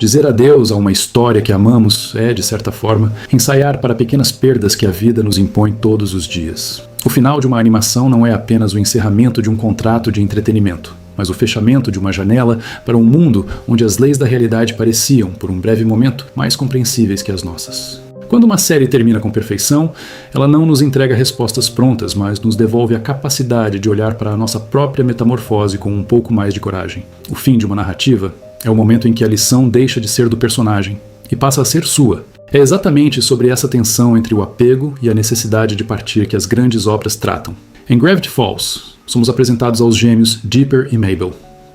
Dizer adeus a uma história que amamos é, de certa forma, ensaiar para pequenas perdas que a vida nos impõe todos os dias. O final de uma animação não é apenas o encerramento de um contrato de entretenimento, mas o fechamento de uma janela para um mundo onde as leis da realidade pareciam, por um breve momento, mais compreensíveis que as nossas. Quando uma série termina com perfeição, ela não nos entrega respostas prontas, mas nos devolve a capacidade de olhar para a nossa própria metamorfose com um pouco mais de coragem. O fim de uma narrativa é o momento em que a lição deixa de ser do personagem e passa a ser sua. É exatamente sobre essa tensão entre o apego e a necessidade de partir que as grandes obras tratam. Em Gravity Falls, somos apresentados aos gêmeos Dipper e Mabel.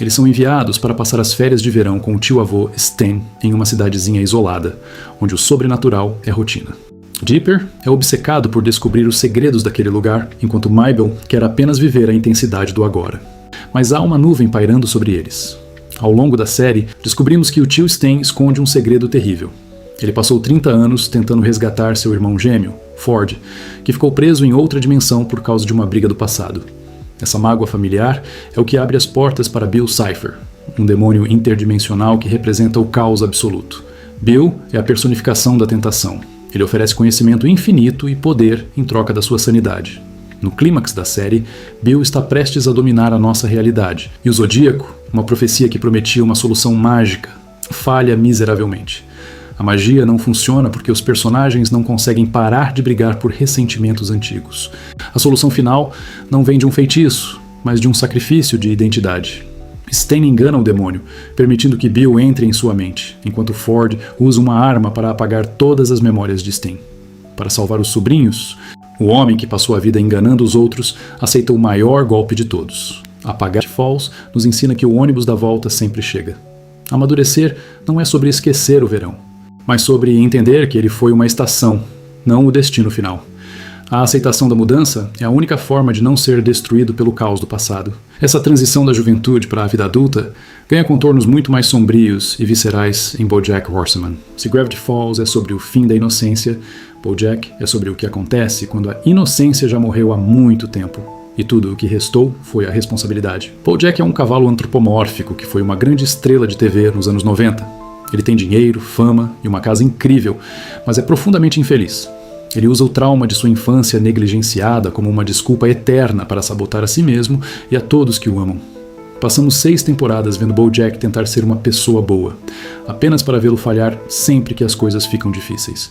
Eles são enviados para passar as férias de verão com o tio-avô Stan em uma cidadezinha isolada, onde o sobrenatural é rotina. Dipper é obcecado por descobrir os segredos daquele lugar, enquanto Mabel quer apenas viver a intensidade do agora. Mas há uma nuvem pairando sobre eles. Ao longo da série, descobrimos que o tio Stan esconde um segredo terrível. Ele passou 30 anos tentando resgatar seu irmão gêmeo, Ford, que ficou preso em outra dimensão por causa de uma briga do passado. Essa mágoa familiar é o que abre as portas para Bill Cipher, um demônio interdimensional que representa o caos absoluto. Bill é a personificação da tentação. Ele oferece conhecimento infinito e poder em troca da sua sanidade. No clímax da série, Bill está prestes a dominar a nossa realidade, e o Zodíaco, uma profecia que prometia uma solução mágica, falha miseravelmente. A magia não funciona porque os personagens não conseguem parar de brigar por ressentimentos antigos. A solução final não vem de um feitiço, mas de um sacrifício de identidade. Stan engana o demônio, permitindo que Bill entre em sua mente, enquanto Ford usa uma arma para apagar todas as memórias de Stan. Para salvar os sobrinhos, o homem que passou a vida enganando os outros aceita o maior golpe de todos. Apagar Falls nos ensina que o ônibus da volta sempre chega. Amadurecer não é sobre esquecer o verão, mas sobre entender que ele foi uma estação, não o destino final. A aceitação da mudança é a única forma de não ser destruído pelo caos do passado. Essa transição da juventude para a vida adulta ganha contornos muito mais sombrios e viscerais em BoJack Horseman. Se Gravity Falls é sobre o fim da inocência, BoJack é sobre o que acontece quando a inocência já morreu há muito tempo. E tudo o que restou foi a responsabilidade. BoJack é um cavalo antropomórfico que foi uma grande estrela de TV nos anos 90. Ele tem dinheiro, fama e uma casa incrível, mas é profundamente infeliz. Ele usa o trauma de sua infância negligenciada como uma desculpa eterna para sabotar a si mesmo e a todos que o amam. Passamos 6 temporadas vendo BoJack tentar ser uma pessoa boa, apenas para vê-lo falhar sempre que as coisas ficam difíceis.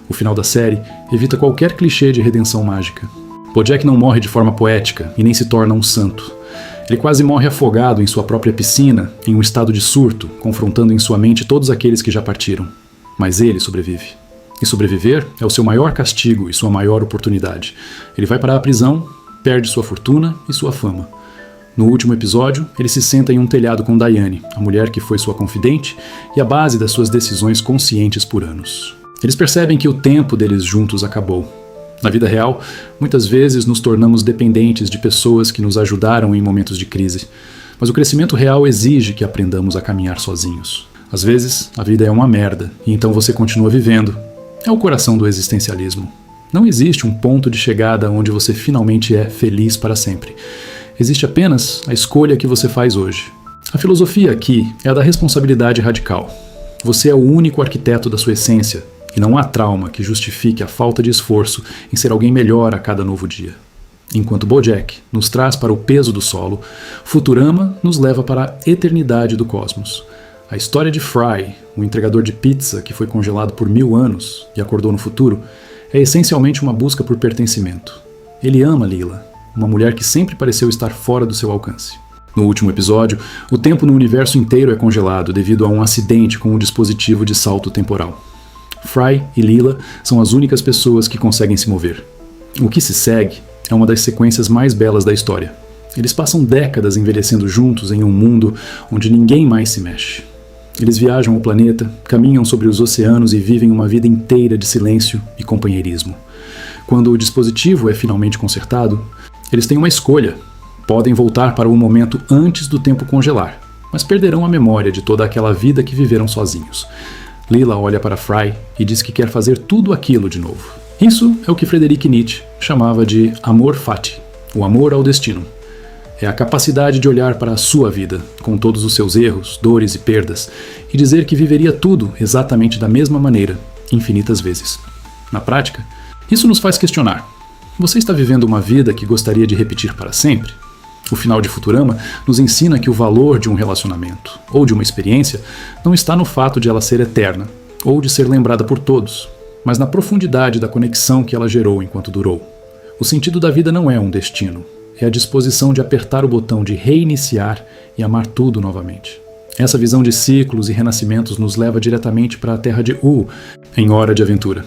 O final da série evita qualquer clichê de redenção mágica. BoJack não morre de forma poética e nem se torna um santo. Ele quase morre afogado em sua própria piscina, em um estado de surto, confrontando em sua mente todos aqueles que já partiram. Mas ele sobrevive. E sobreviver é o seu maior castigo e sua maior oportunidade. Ele vai para a prisão, perde sua fortuna e sua fama. No último episódio, ele se senta em um telhado com Diane, a mulher que foi sua confidente e a base das suas decisões conscientes por anos. Eles percebem que o tempo deles juntos acabou. Na vida real, muitas vezes nos tornamos dependentes de pessoas que nos ajudaram em momentos de crise. Mas o crescimento real exige que aprendamos a caminhar sozinhos. Às vezes, a vida é uma merda, e então você continua vivendo. É o coração do existencialismo. Não existe um ponto de chegada onde você finalmente é feliz para sempre. Existe apenas a escolha que você faz hoje. A filosofia aqui é a da responsabilidade radical. Você é o único arquiteto da sua essência, e não há trauma que justifique a falta de esforço em ser alguém melhor a cada novo dia. Enquanto BoJack nos traz para o peso do solo, Futurama nos leva para a eternidade do cosmos. A história de Fry, um entregador de pizza que foi congelado por 1000 anos e acordou no futuro, é essencialmente uma busca por pertencimento. Ele ama Leela, uma mulher que sempre pareceu estar fora do seu alcance. No último episódio, o tempo no universo inteiro é congelado devido a um acidente com um dispositivo de salto temporal. Fry e Leela são as únicas pessoas que conseguem se mover. O que se segue é uma das sequências mais belas da história. Eles passam décadas envelhecendo juntos em um mundo onde ninguém mais se mexe. Eles viajam o planeta, caminham sobre os oceanos e vivem uma vida inteira de silêncio e companheirismo. Quando o dispositivo é finalmente consertado, eles têm uma escolha. Podem voltar para o momento antes do tempo congelar, mas perderão a memória de toda aquela vida que viveram sozinhos. Leela olha para Fry e diz que quer fazer tudo aquilo de novo. Isso é o que Friedrich Nietzsche chamava de amor fati, o amor ao destino. É a capacidade de olhar para a sua vida, com todos os seus erros, dores e perdas, e dizer que viveria tudo exatamente da mesma maneira, infinitas vezes. Na prática, isso nos faz questionar. Você está vivendo uma vida que gostaria de repetir para sempre? O final de Futurama nos ensina que o valor de um relacionamento, ou de uma experiência, não está no fato de ela ser eterna, ou de ser lembrada por todos, mas na profundidade da conexão que ela gerou enquanto durou. O sentido da vida não é um destino, é a disposição de apertar o botão de reiniciar e amar tudo novamente. Essa visão de ciclos e renascimentos nos leva diretamente para a terra de U, em Hora de Aventura.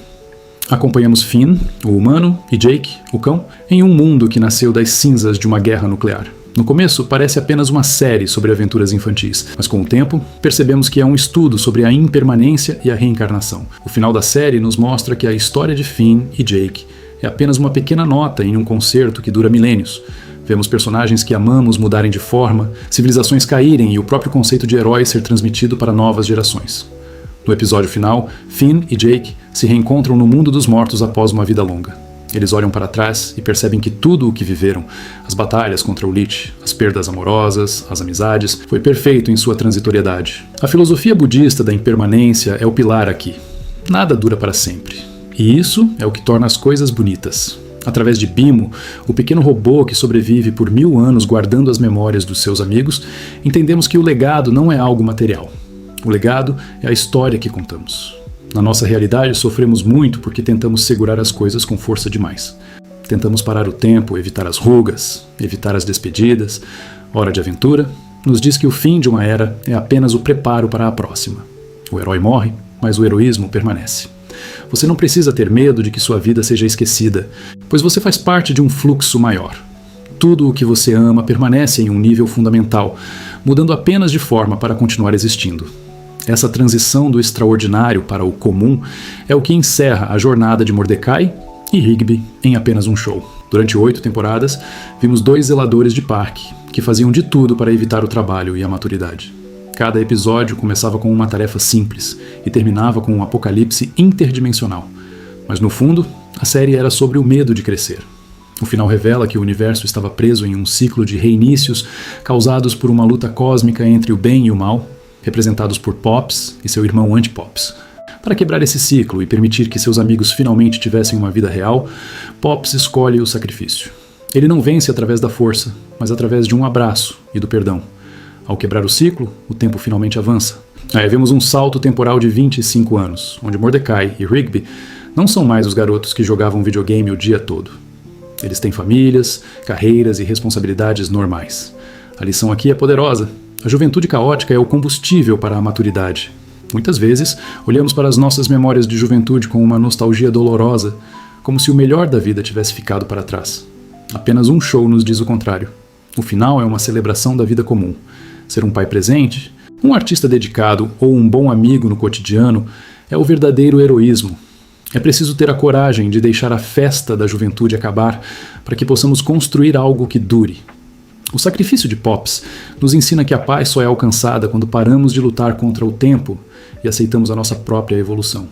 Acompanhamos Finn, o humano, e Jake, o cão, em um mundo que nasceu das cinzas de uma guerra nuclear. No começo, parece apenas uma série sobre aventuras infantis, mas com o tempo, percebemos que é um estudo sobre a impermanência e a reencarnação. O final da série nos mostra que a história de Finn e Jake é apenas uma pequena nota em um concerto que dura milênios. Vemos personagens que amamos mudarem de forma, civilizações caírem e o próprio conceito de herói ser transmitido para novas gerações. No episódio final, Finn e Jake se reencontram no mundo dos mortos após uma vida longa. Eles olham para trás e percebem que tudo o que viveram, as batalhas contra o Lich, as perdas amorosas, as amizades, foi perfeito em sua transitoriedade. A filosofia budista da impermanência é o pilar aqui. Nada dura para sempre. E isso é o que torna as coisas bonitas. Através de Bimo, o pequeno robô que sobrevive por 1000 anos guardando as memórias dos seus amigos, entendemos que o legado não é algo material. O legado é a história que contamos. Na nossa realidade, sofremos muito porque tentamos segurar as coisas com força demais. Tentamos parar o tempo, evitar as rugas, evitar as despedidas. Hora de Aventura nos diz que o fim de uma era é apenas o preparo para a próxima. O herói morre, mas o heroísmo permanece. Você não precisa ter medo de que sua vida seja esquecida, pois você faz parte de um fluxo maior. Tudo o que você ama permanece em um nível fundamental, mudando apenas de forma para continuar existindo. Essa transição do extraordinário para o comum é o que encerra a jornada de Mordecai e Rigby em apenas um show. Durante 8 temporadas, vimos 2 zeladores de parque que faziam de tudo para evitar o trabalho e a maturidade. Cada episódio começava com uma tarefa simples e terminava com um apocalipse interdimensional. Mas no fundo, a série era sobre o medo de crescer. O final revela que o universo estava preso em um ciclo de reinícios causados por uma luta cósmica entre o bem e o mal, representados por Pops e seu irmão Anti-Pops. Para quebrar esse ciclo e permitir que seus amigos finalmente tivessem uma vida real, Pops escolhe o sacrifício. Ele não vence através da força, mas através de um abraço e do perdão. Ao quebrar o ciclo, o tempo finalmente avança. Aí vemos um salto temporal de 25 anos, onde Mordecai e Rigby não são mais os garotos que jogavam videogame o dia todo. Eles têm famílias, carreiras e responsabilidades normais. A lição aqui é poderosa. A juventude caótica é o combustível para a maturidade. Muitas vezes, olhamos para as nossas memórias de juventude com uma nostalgia dolorosa, como se o melhor da vida tivesse ficado para trás. Apenas um show nos diz o contrário. O final é uma celebração da vida comum. Ser um pai presente, um artista dedicado ou um bom amigo no cotidiano é o verdadeiro heroísmo. É preciso ter a coragem de deixar a festa da juventude acabar para que possamos construir algo que dure. O sacrifício de Pops nos ensina que a paz só é alcançada quando paramos de lutar contra o tempo e aceitamos a nossa própria evolução.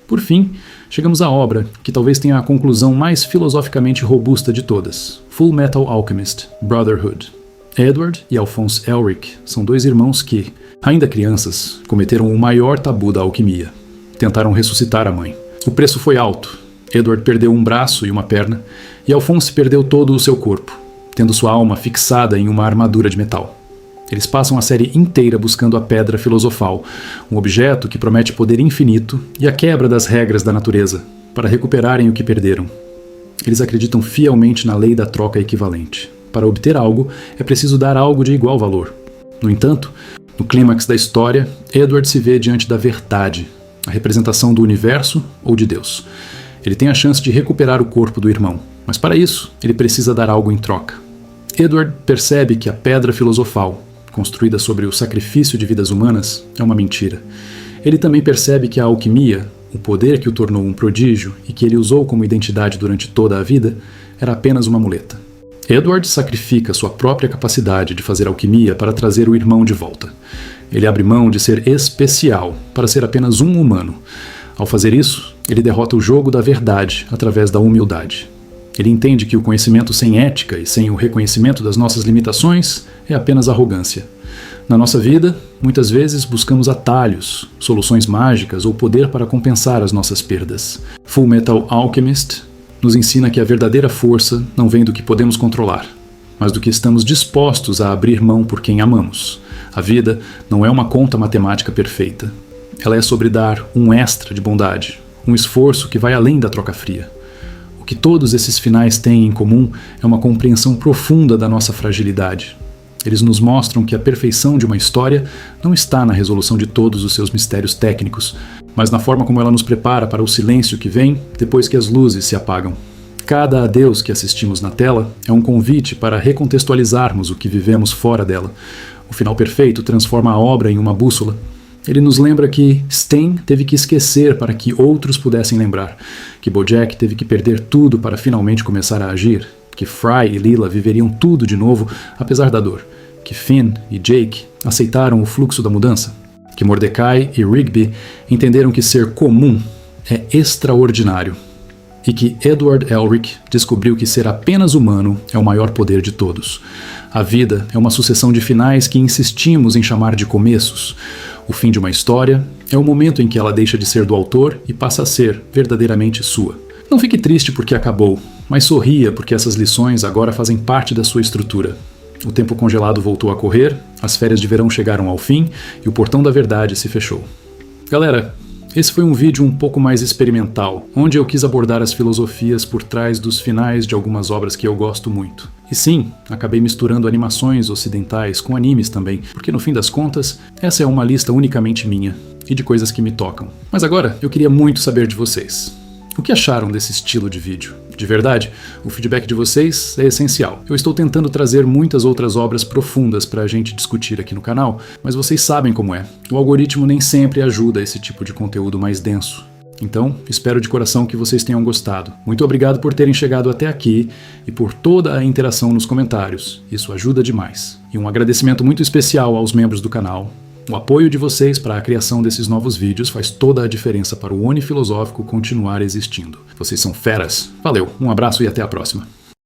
Por fim, chegamos à obra que talvez tenha a conclusão mais filosoficamente robusta de todas, Full Metal Alchemist, Brotherhood. Edward e Alphonse Elric são 2 irmãos que, ainda crianças, cometeram o maior tabu da alquimia. Tentaram ressuscitar a mãe. O preço foi alto. Edward perdeu um braço e uma perna, e Alphonse perdeu todo o seu corpo, tendo sua alma fixada em uma armadura de metal. Eles passam a série inteira buscando a Pedra Filosofal, um objeto que promete poder infinito e a quebra das regras da natureza, para recuperarem o que perderam. Eles acreditam fielmente na lei da troca equivalente. Para obter algo, é preciso dar algo de igual valor. No entanto, no clímax da história, Edward se vê diante da verdade, a representação do universo ou de Deus. Ele tem a chance de recuperar o corpo do irmão, mas para isso, ele precisa dar algo em troca. Edward percebe que a Pedra Filosofal, construída sobre o sacrifício de vidas humanas, é uma mentira. Ele também percebe que a alquimia, o poder que o tornou um prodígio e que ele usou como identidade durante toda a vida, era apenas uma muleta. Edward sacrifica sua própria capacidade de fazer alquimia para trazer o irmão de volta. Ele abre mão de ser especial para ser apenas um humano. Ao fazer isso, ele derrota o jogo da verdade através da humildade. Ele entende que o conhecimento sem ética e sem o reconhecimento das nossas limitações é apenas arrogância. Na nossa vida, muitas vezes buscamos atalhos, soluções mágicas ou poder para compensar as nossas perdas. Fullmetal Alchemist nos ensina que a verdadeira força não vem do que podemos controlar, mas do que estamos dispostos a abrir mão por quem amamos. A vida não é uma conta matemática perfeita. Ela é sobre dar um extra de bondade, um esforço que vai além da troca fria. O que todos esses finais têm em comum é uma compreensão profunda da nossa fragilidade. Eles nos mostram que a perfeição de uma história não está na resolução de todos os seus mistérios técnicos, mas na forma como ela nos prepara para o silêncio que vem depois que as luzes se apagam. Cada adeus que assistimos na tela é um convite para recontextualizarmos o que vivemos fora dela. O final perfeito transforma a obra em uma bússola. Ele nos lembra que Stan teve que esquecer para que outros pudessem lembrar, que Bojack teve que perder tudo para finalmente começar a agir, que Fry e Lila viveriam tudo de novo apesar da dor, que Finn e Jake aceitaram o fluxo da mudança, que Mordecai e Rigby entenderam que ser comum é extraordinário, e que Edward Elric descobriu que ser apenas humano é o maior poder de todos. A vida é uma sucessão de finais que insistimos em chamar de começos. O fim de uma história é o momento em que ela deixa de ser do autor e passa a ser verdadeiramente sua. Não fique triste porque acabou, mas sorria porque essas lições agora fazem parte da sua estrutura. O tempo congelado voltou a correr, as férias de verão chegaram ao fim e o portão da verdade se fechou. Galera, esse foi um vídeo um pouco mais experimental, onde eu quis abordar as filosofias por trás dos finais de algumas obras que eu gosto muito. E sim, acabei misturando animações ocidentais com animes também, porque no fim das contas, essa é uma lista unicamente minha, e de coisas que me tocam. Mas agora, eu queria muito saber de vocês. O que acharam desse estilo de vídeo? De verdade, o feedback de vocês é essencial. Eu estou tentando trazer muitas outras obras profundas para a gente discutir aqui no canal, mas vocês sabem como é. O algoritmo nem sempre ajuda esse tipo de conteúdo mais denso. Então, espero de coração que vocês tenham gostado. Muito obrigado por terem chegado até aqui e por toda a interação nos comentários. Isso ajuda demais. E um agradecimento muito especial aos membros do canal. O apoio de vocês para a criação desses novos vídeos faz toda a diferença para o Oni Filosófico continuar existindo. Vocês são feras. Valeu, um abraço e até a próxima.